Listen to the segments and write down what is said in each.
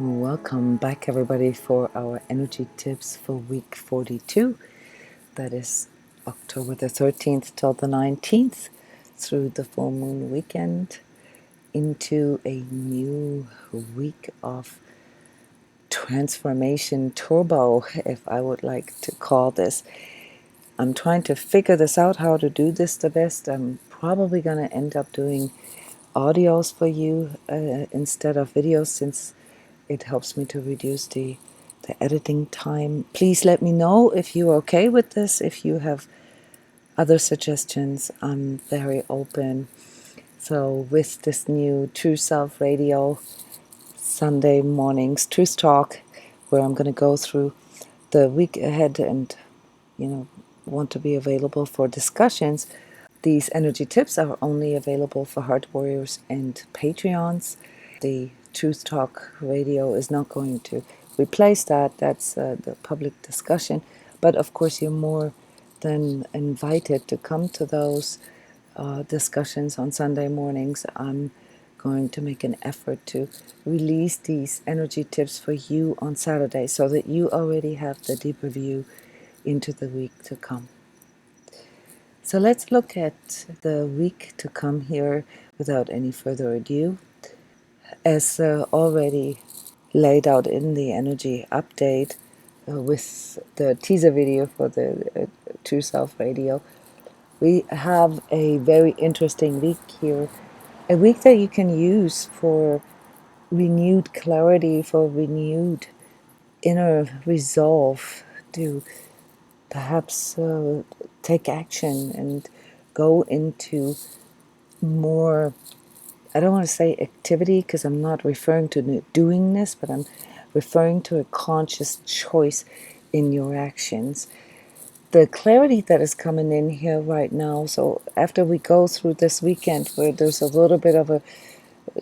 Welcome back, everybody, for our energy tips for week 42. That is October the 13th till the 19th, through the full moon weekend, into a new week of transformation turbo, if I would like to call this. I'm trying to figure this out, how to do this the best. I'm probably going to end up doing audios for you instead of videos, since it helps me to reduce the editing time. Please let me know if you're okay with this. If you have other suggestions, I'm very open. So with this new True Self Radio Sunday mornings Truth Talk, where I'm going to go through the week ahead and want to be available for discussions, these energy tips are only available for Heart Warriors and Patreons. The Truth Talk Radio is not going to replace that. That's the public discussion. But of course, you're more than invited to come to those discussions on Sunday mornings. I'm going to make an effort to release these energy tips for you on Saturday, so that you already have the deeper view into the week to come. So let's look at the week to come here without any further ado. As already laid out in the energy update with the teaser video for the True Self Radio, we have a very interesting week here. A week that you can use for renewed clarity, for renewed inner resolve to perhaps take action and go into more, I don't want to say activity, because I'm not referring to doing this, but I'm referring to a conscious choice in your actions. The clarity that is coming in here right now, so after we go through this weekend where there's a little bit of a,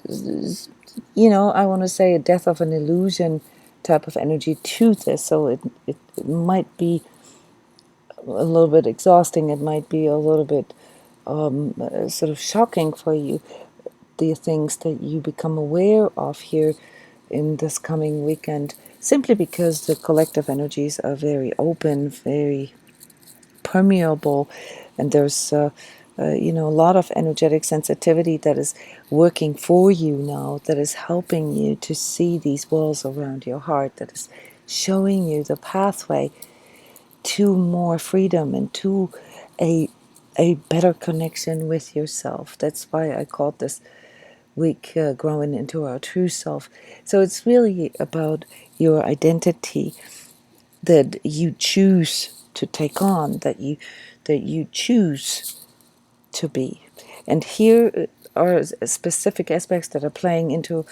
I want to say a death of an illusion type of energy to this, so it might be a little bit exhausting, it might be a little bit sort of shocking for you, the things that you become aware of here in this coming weekend, simply because the collective energies are very open, very permeable, and there's a lot of energetic sensitivity that is working for you now, that is helping you to see these walls around your heart, that is showing you the pathway to more freedom and to a better connection with yourself. That's why I called this week growing into our true self. So it's really about your identity that you choose to take on, that you choose to be. And here are specific aspects that are playing into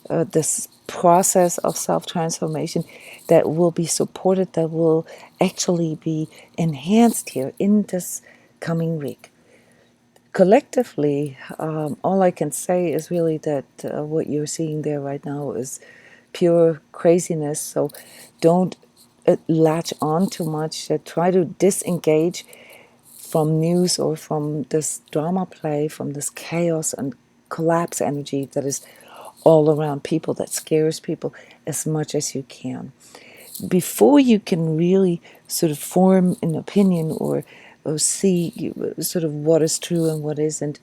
this process of self-transformation that will be supported, that will actually be enhanced here in this coming week. Collectively, all I can say is really that what you're seeing there right now is pure craziness. So don't latch on too much. Try to disengage from news or from this drama play, from this chaos and collapse energy that is all around people, that scares people, as much as you can. Before you can really sort of form an opinion or see sort of what is true and what isn't,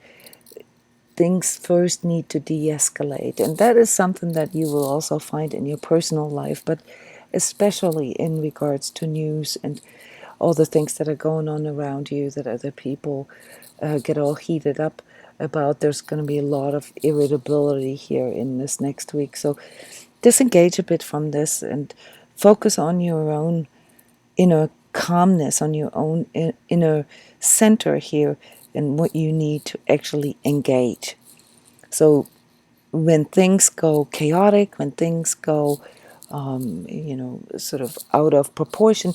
things first need to de-escalate. And that is something that you will also find in your personal life, but especially in regards to news and all the things that are going on around you that other people get all heated up about. There's going to be a lot of irritability here in this next week. So disengage a bit from this and focus on your own inner calmness, on your own inner center here, and what you need to actually engage. So when things go chaotic, when things go sort of out of proportion,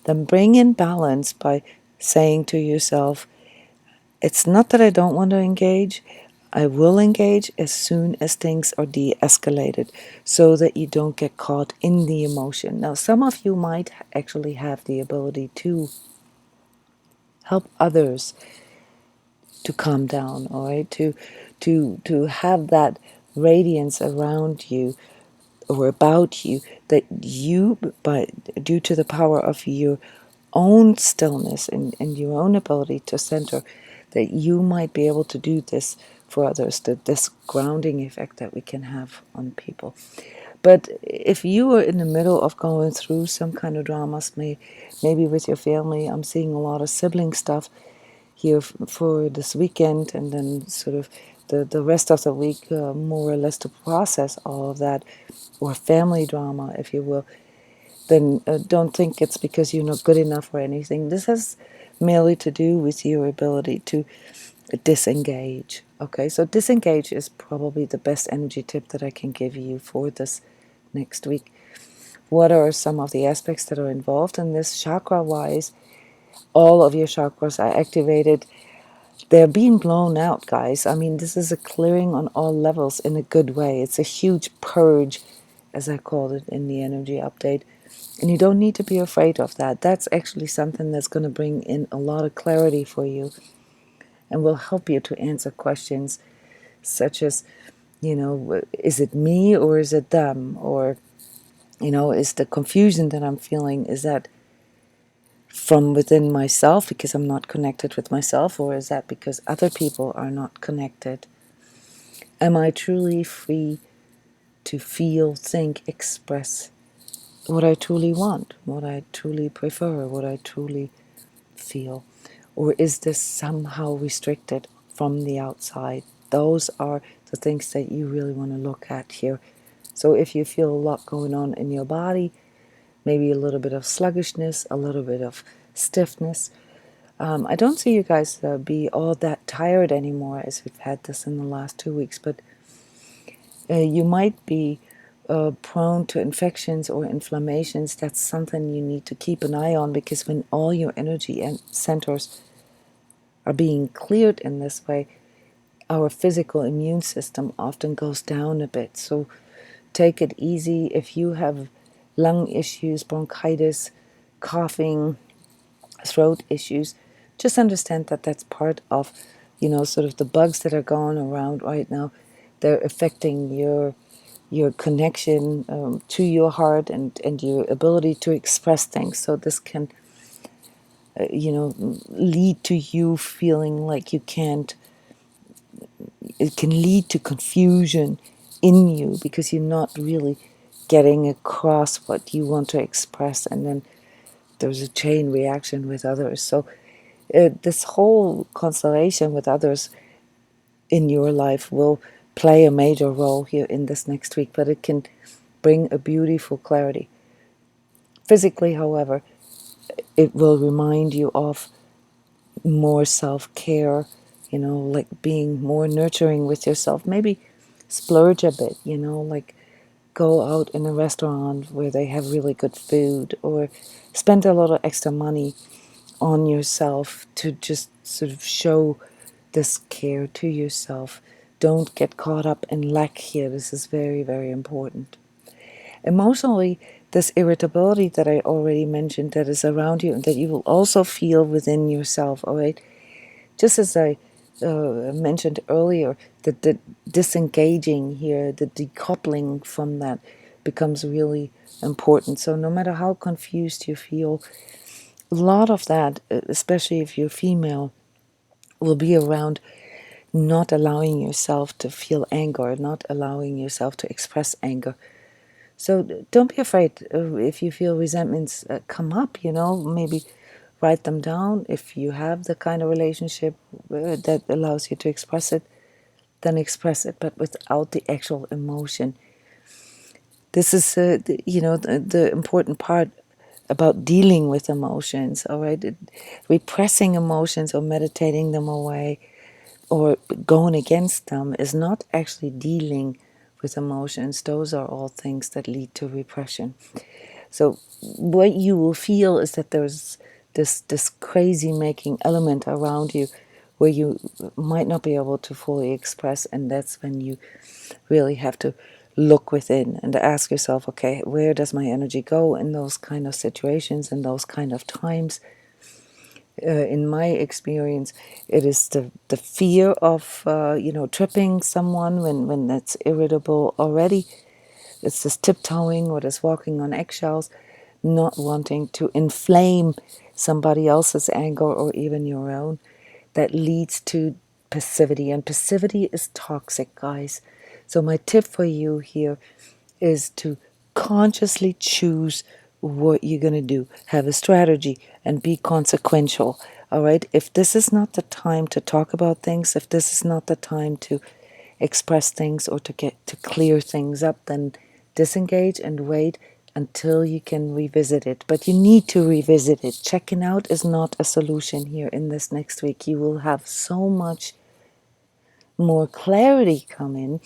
then bring in balance by saying to yourself, it's not that I don't want to engage, I will engage as soon as things are de-escalated, so that you don't get caught in the emotion. Now, some of you might actually have the ability to help others to calm down, all right, to have that radiance around you or about you, that you, by due to the power of your own stillness and your own ability to center, that you might be able to do this for others, that this grounding effect that we can have on people. But if you are in the middle of going through some kind of dramas, maybe with your family, I'm seeing a lot of sibling stuff here for this weekend, and then sort of the rest of the week, more or less to process all of that, or family drama, if you will, then don't think it's because you're not good enough or anything. This has merely to do with your ability to disengage. Okay, so disengage is probably the best energy tip that I can give you for this next week. What are some of the aspects that are involved in this chakra wise? All of your chakras are activated. They're being blown out, guys. I mean, this is a clearing on all levels in a good way. It's a huge purge, as I called it in the energy update. And you don't need to be afraid of that. That's actually something that's going to bring in a lot of clarity for you and will help you to answer questions such as, is it me or is it them? Or, is the confusion that I'm feeling, is that from within myself because I'm not connected with myself, or is that because other people are not connected? Am I truly free to feel, think, express what I truly want, what I truly prefer, what I truly feel? Or is this somehow restricted from the outside? Those are the things that you really want to look at here. So if you feel a lot going on in your body, maybe a little bit of sluggishness, a little bit of stiffness. I don't see you guys be all that tired anymore as we've had this in the last 2 weeks, but you might be prone to infections or inflammations. That's something you need to keep an eye on, because when all your energy and centers are being cleared in this way, our physical immune system often goes down a bit. So take it easy. If you have lung issues, bronchitis, coughing, throat issues, just understand that that's part of, sort of the bugs that are going around right now. They're affecting your connection to your heart and your ability to express things. So this can, lead to you feeling like you can't. It can lead to confusion in you because you're not really getting across what you want to express, and then there's a chain reaction with others. So this whole constellation with others in your life will play a major role here in this next week, but it can bring a beautiful clarity. Physically, however, it will remind you of more self-care, like being more nurturing with yourself. Maybe splurge a bit, like go out in a restaurant where they have really good food, or spend a little extra money on yourself to just sort of show this care to yourself. Don't get caught up in lack here. This is very, very important. Emotionally, this irritability that I already mentioned that is around you and that you will also feel within yourself, all right? Just as I mentioned earlier, that the disengaging here, the decoupling from that becomes really important. So no matter how confused you feel, a lot of that, especially if you're female, will be around not allowing yourself to feel anger, not allowing yourself to express anger. So don't be afraid if you feel resentments come up, maybe write them down. If you have the kind of relationship that allows you to express it, then express it, but without the actual emotion. This is, the important part about dealing with emotions, all right? Repressing emotions or meditating them away or going against them is not actually dealing with emotions. Those are all things that lead to repression. So what you will feel is that there's this crazy making element around you where you might not be able to fully express, and that's when you really have to look within and ask yourself, okay, where does my energy go in those kind of situations, in those kind of times? In my experience, it is the fear of tripping someone when that's irritable already. It's this tiptoeing or this walking on eggshells, not wanting to inflame somebody else's anger or even your own, that leads to passivity. And passivity is toxic, guys. So my tip for you here is to consciously choose what you're going to do. Have a strategy and be consequential. All right? If this is not the time to talk about things, if this is not the time to express things or to get to clear things up, then disengage and wait until you can revisit it. But you need to revisit it. Checking out is not a solution here in this next week. You will have so much more clarity come in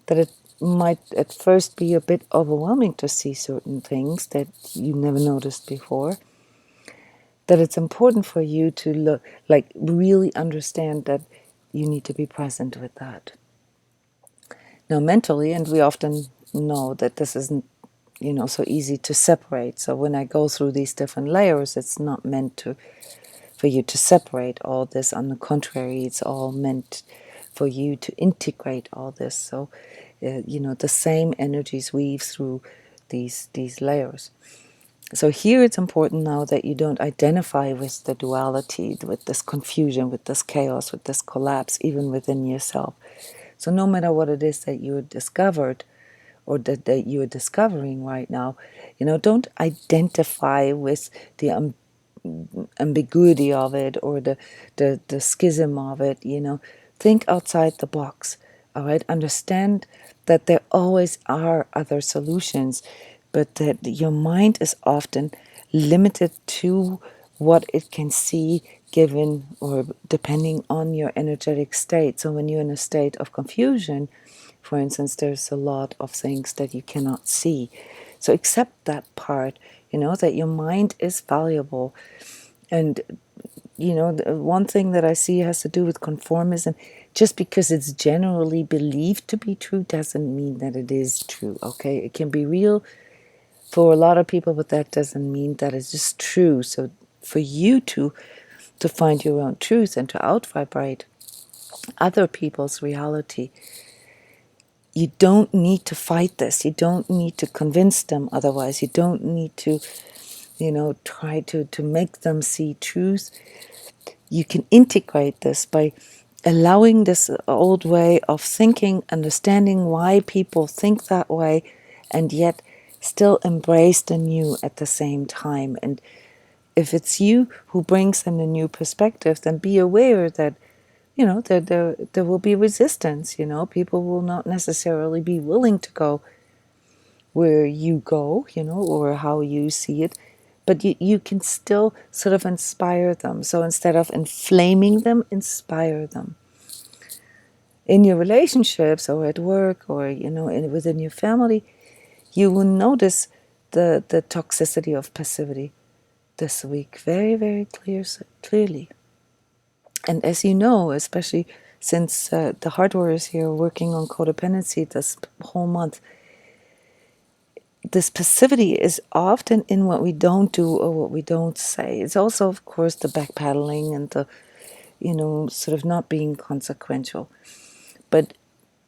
that it might at first be a bit overwhelming to see certain things that you never noticed before. That it's important for you to look, like really understand that you need to be present with that. Now, mentally, and we often know that this isn't, so easy to separate. So when I go through these different layers, it's not meant to for you to separate all this. On the contrary, it's all meant for you to integrate all this. So, the same energies weave through these layers. So here it's important now that you don't identify with the duality, with this confusion, with this chaos, with this collapse, even within yourself. So no matter what it is that you discovered or that you're discovering right now, don't identify with the ambiguity of it or the schism of it. Think outside the box. All right, understand that there always are other solutions, but that your mind is often limited to what it can see given or depending on your energetic state. So when you're in a state of confusion, for instance, there's a lot of things that you cannot see. So accept that part, that your mind is valuable. And, the one thing that I see has to do with conformism. Just because it's generally believed to be true doesn't mean that it is true, okay? It can be real for a lot of people, but that doesn't mean that it's just true. So for you to find your own truth and to out-vibrate other people's reality, you don't need to fight this. You don't need to convince them otherwise. You don't need to, try to make them see truth. You can integrate this by allowing this old way of thinking, understanding why people think that way, and yet still embrace the new at the same time. And if it's you who brings in a new perspective, then be aware that there will be resistance. People will not necessarily be willing to go where you go, or how you see it. But you can still sort of inspire them. So instead of inflaming them, inspire them. In your relationships or at work or, within your family, you will notice the toxicity of passivity this week very, very clearly. And as you know, especially since the hard warriors here are working on codependency this whole month, this passivity is often in what we don't do or what we don't say. It's also, of course, the backpedaling and the, sort of not being consequential. But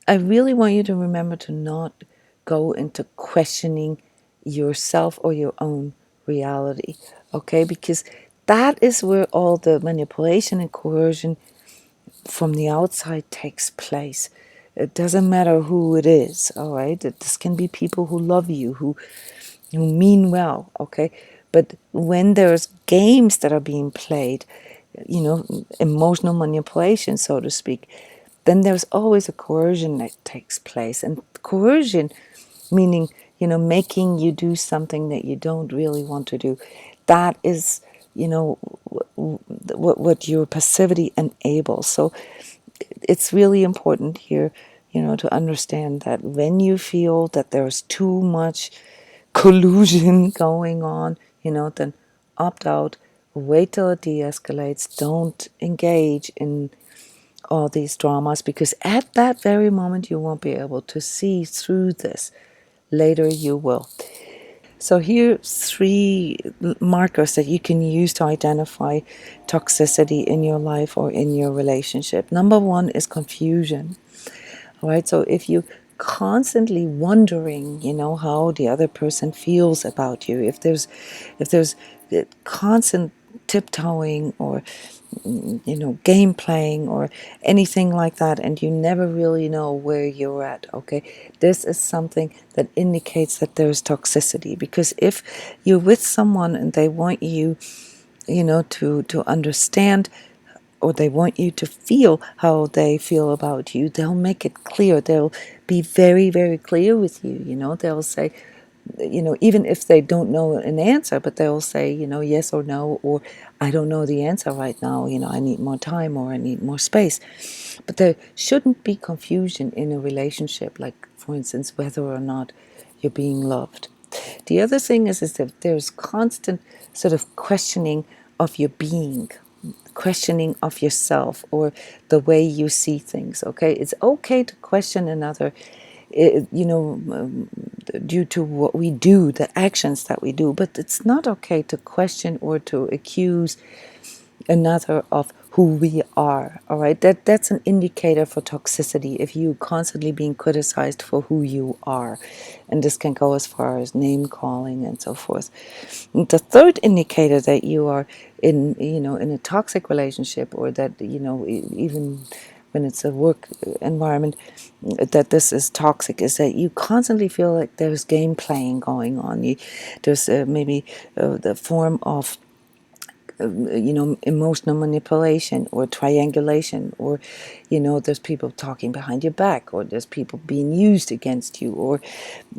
I really want you to remember to not go into questioning yourself or your own reality, okay? Because that is where all the manipulation and coercion from the outside takes place. It doesn't matter who it is, all right? This can be people who love you, who mean well, okay? But when there's games that are being played, emotional manipulation, so to speak, then there's always a coercion that takes place. And coercion, meaning, making you do something that you don't really want to do, that is, what your passivity enables. So it's really important here, to understand that when you feel that there's too much collusion going on, then opt out, wait till it de-escalates, don't engage in all these dramas, because at that very moment you won't be able to see through this. Later you will. So here are 3 markers that you can use to identify toxicity in your life or in your relationship. Number 1 is confusion. All right, so if you constantly wondering, how the other person feels about you, if there's constant tiptoeing or game playing or anything like that, and you never really know where you're at, okay, this is something that indicates that there's toxicity. Because if you're with someone and they want you, to understand, or they want you to feel how they feel about you, they'll make it clear. They'll be very, very clear with you. They'll say, even if they don't know an answer, but they'll say, yes or no, or I don't know the answer right now, I need more time or I need more space. But there shouldn't be confusion in a relationship, like, for instance, whether or not you're being loved. The other thing is that there's constant sort of questioning of your being, questioning of yourself or the way you see things, okay? It's okay to question another, due to what we do, the actions that we do, but it's not okay to question or to accuse another of who we are. All right, that's an indicator for toxicity, if you constantly being criticized for who you are. And this can go as far as name calling and so forth. And the third indicator that you are in a toxic relationship, or that even when it's a work environment, that this is toxic, is that you constantly feel like there's game playing going on. There's maybe the form of emotional manipulation or triangulation, or there's people talking behind your back, or there's people being used against you, or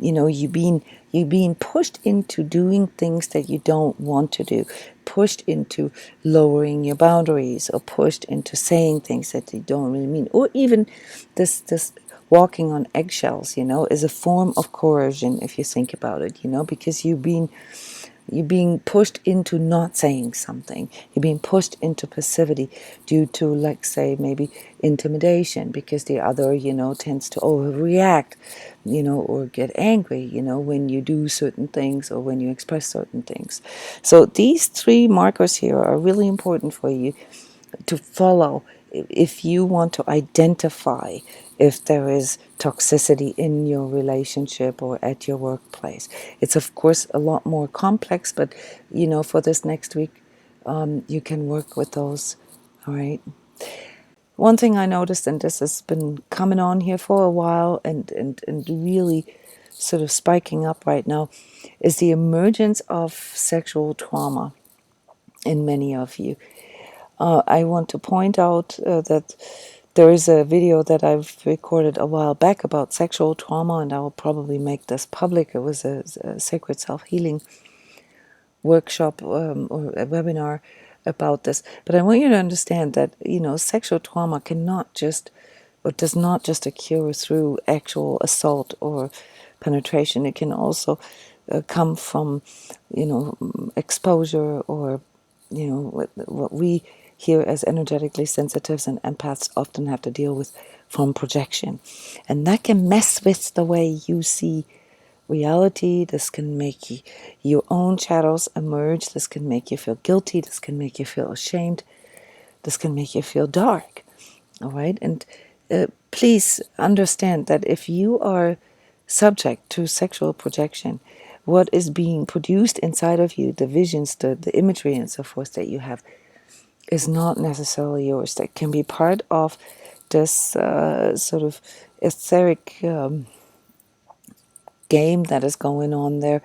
you being pushed into doing things that you don't want to do, pushed into lowering your boundaries, or pushed into saying things that you don't really mean, or even this walking on eggshells, is a form of coercion, if you think about it, because you're being pushed into not saying something. You're being pushed into passivity due to, like, say, maybe intimidation, because the other, tends to overreact, or get angry, when you do certain things or when you express certain things. So these three markers here are really important for you to follow if you want to identify if there is toxicity in your relationship or at your workplace. It's of course a lot more complex, but for this next week, you can work with those. All right. One thing I noticed, and this has been coming on here for a while, and really sort of spiking up right now, is the emergence of sexual trauma in many of you. I want to point out that there is a video that I've recorded a while back about sexual trauma, and I will probably make this public. It was a sacred self-healing workshop, or a webinar about this. But I want you to understand that, sexual trauma cannot just, or does not just occur through actual assault or penetration. It can also come from, exposure, or, what we here as energetically sensitives and empaths often have to deal with, from projection. And that can mess with the way you see reality. This can make your own shadows emerge. This can make you feel guilty. This can make you feel ashamed. This can make you feel dark. All right? And please understand that if you are subject to sexual projection, what is being produced inside of you, the visions, the imagery and so forth that you have, is not necessarily yours. That can be part of this sort of etheric game that is going on there,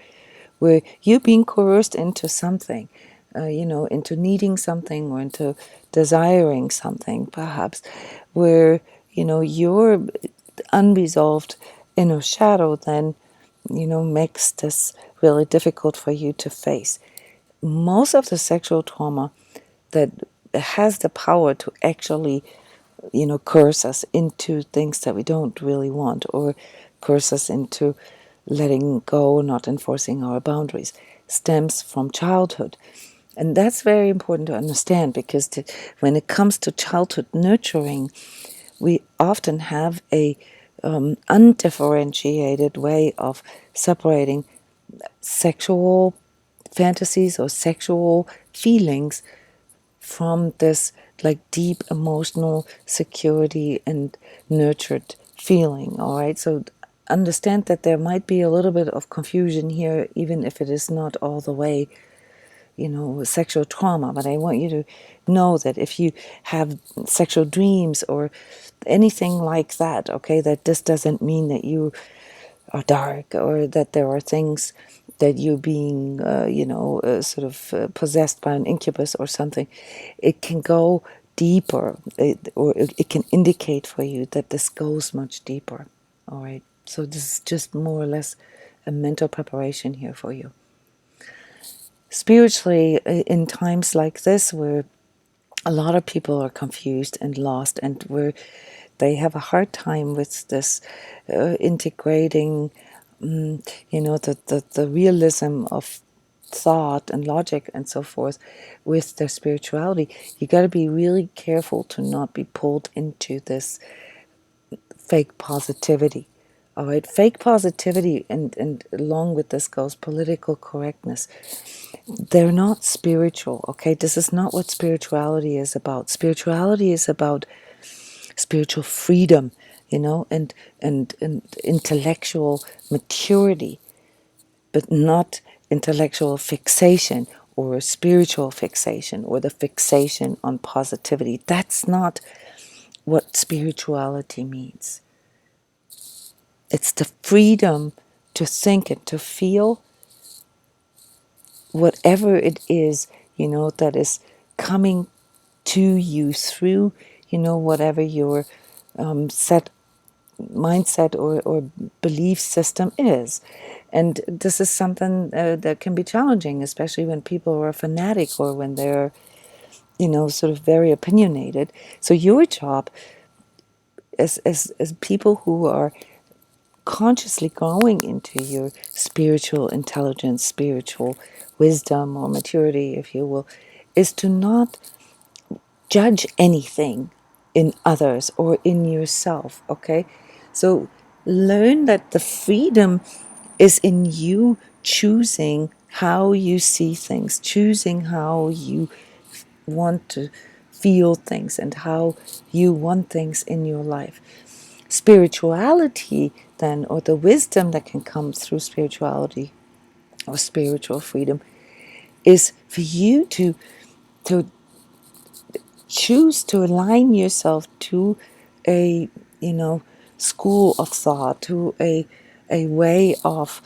where you're being coerced into something, into needing something, or into desiring something, perhaps, where, your unresolved inner shadow then, makes this really difficult for you to face. Most of the sexual trauma that has the power to actually, curse us into things that we don't really want, or curse us into letting go, not enforcing our boundaries, stems from childhood. And that's very important to understand, because when it comes to childhood nurturing, we often have a undifferentiated way of separating sexual fantasies or sexual feelings from this, like, deep emotional security and nurtured feeling. All right, so understand that there might be a little bit of confusion here, even if it is not all the way, sexual trauma. But I want you to know that if you have sexual dreams or anything like that, okay, that this doesn't mean that you are dark, or that there are things that you're being, possessed by an incubus or something. It can go deeper, or it can indicate for you that this goes much deeper. All right. So this is just more or less a mental preparation here for you. Spiritually, in times like this, where a lot of people are confused and lost, and where they have a hard time with this integrating, the realism of thought and logic and so forth with their spirituality, you got to be really careful to not be pulled into this fake positivity. All right, fake positivity, and along with this goes political correctness. They're not spiritual, okay? This is not what spirituality is about. Spirituality is about spiritual freedom, and intellectual maturity, but not intellectual fixation or spiritual fixation or the fixation on positivity. That's not what spirituality means. It's the freedom to think and to feel whatever it is, that is coming to you through, whatever your set mindset or belief system is. And this is something that can be challenging, especially when people are fanatic or when they're, sort of very opinionated. So your job as people who are consciously going into your spiritual intelligence, spiritual wisdom or maturity, if you will, is to not judge anything in others or in yourself, okay? So learn that the freedom is in you choosing how you see things, choosing how you want to feel things and how you want things in your life. Spirituality, then, or the wisdom that can come through spirituality or spiritual freedom, is for you to choose to align yourself to a school of thought, to a way of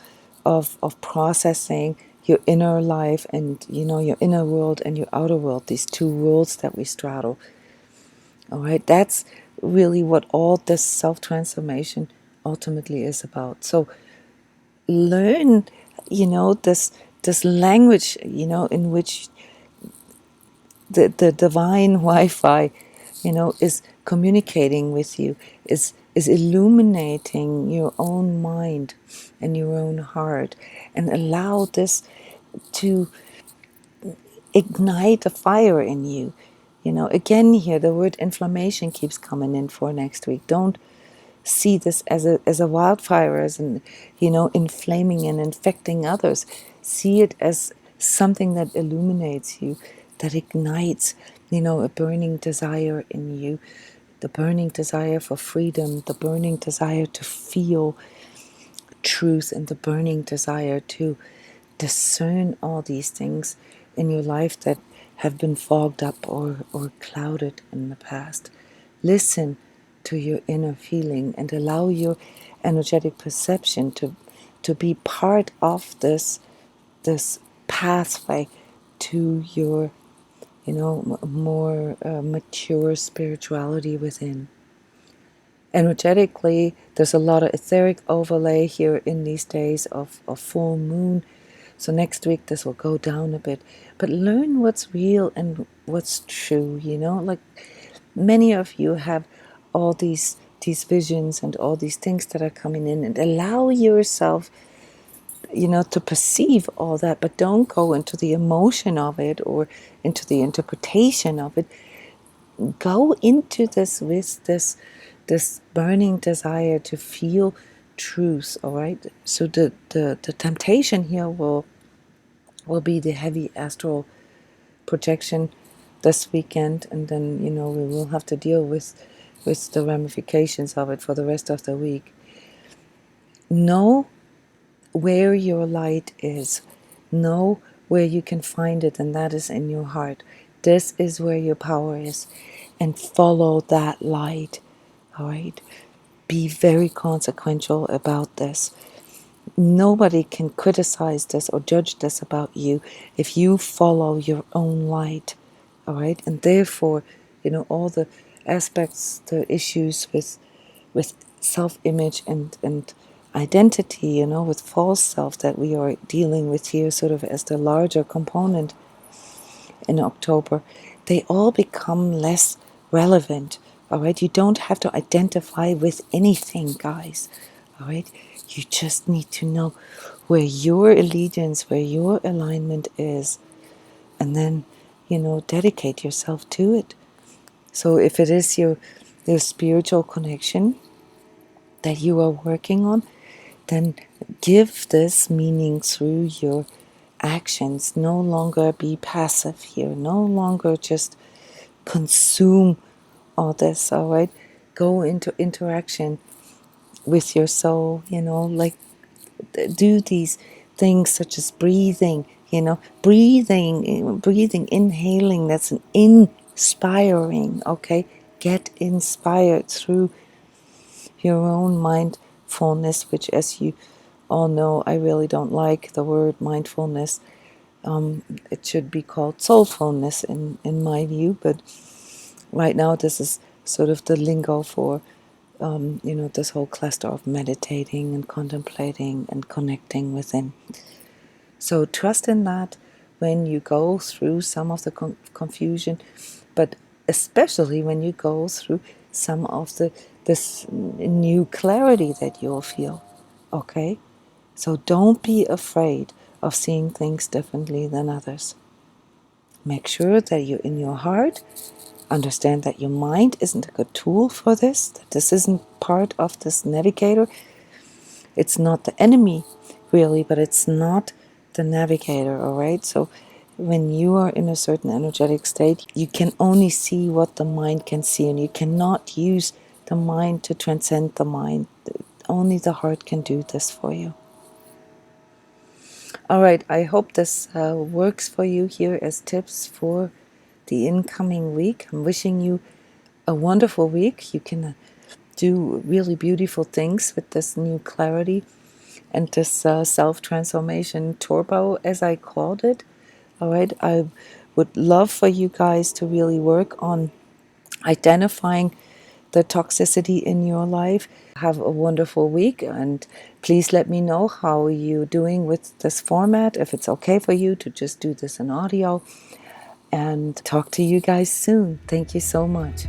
processing your inner life and your inner world and your outer world, these two worlds that we straddle. All right, that's really what all this self-transformation ultimately is about. So learn, this language, in which the divine Wi-Fi, is communicating with you, is illuminating your own mind and your own heart, and allow this to ignite a fire in you. Again, here the word inflammation keeps coming in for next week. Don't see this as a wildfire, as an inflaming and infecting others. See it as something that illuminates you, that ignites a burning desire in you, the burning desire for freedom, the burning desire to feel truth, and the burning desire to discern all these things in your life that have been fogged up or clouded in the past. Listen to your inner feeling and allow your energetic perception to be part of this pathway to your more mature spirituality within. Energetically, there's a lot of etheric overlay here in these days of full moon. So next week this will go down a bit. But learn what's real and what's true, like many of you have all these visions and all these things that are coming in, and allow yourself to perceive all that, but don't go into the emotion of it or into the interpretation of it. Go into this with this burning desire to feel truth. All right, so the temptation here will be the heavy astral projection this weekend, and then we will have to deal with the ramifications of it for the rest of the week. Know where your light is. Know where you can find it, and that is in your heart. This is where your power is. And follow that light. All right? Be very consequential about this. Nobody can criticize this or judge this about you if you follow your own light. All right? And therefore, all the aspects, the issues with self-image and identity, with false self that we are dealing with here, sort of as the larger component in October, they all become less relevant. All right, you don't have to identify with anything, guys. All right, you just need to know where your allegiance, where your alignment is, and then, dedicate yourself to it. So if it is your spiritual connection that you are working on, then give this meaning through your actions. No longer be passive here. No longer just consume all this, all right? Go into interaction with your soul, like do these things such as breathing, breathing, inhaling, that's an inspiring, okay? Get inspired through your own mindfulness, which, as you all know, I really don't like the word mindfulness. It should be called soulfulness in my view, but right now this is sort of the lingo for this whole cluster of meditating and contemplating and connecting within. So trust in that when you go through some of the confusion, but especially when you go through some of this new clarity that you'll feel. Okay? So don't be afraid of seeing things differently than others. Make sure that you, in your heart, understand that your mind isn't a good tool for this, that this isn't part of this navigator. It's not the enemy, really, but it's not the navigator, all right? So when you are in a certain energetic state, you can only see what the mind can see, and you cannot use the mind to transcend the mind. Only the heart can do this for you. All right, I hope this works for you here as tips for the incoming week. I'm wishing you a wonderful week. You can do really beautiful things with this new clarity and this self-transformation turbo, as I called it. All right, I would love for you guys to really work on identifying the toxicity in your life. Have a wonderful week, and please let me know how you're doing with this format, if it's okay for you to just do this in audio, and talk to you guys soon. Thank you so much.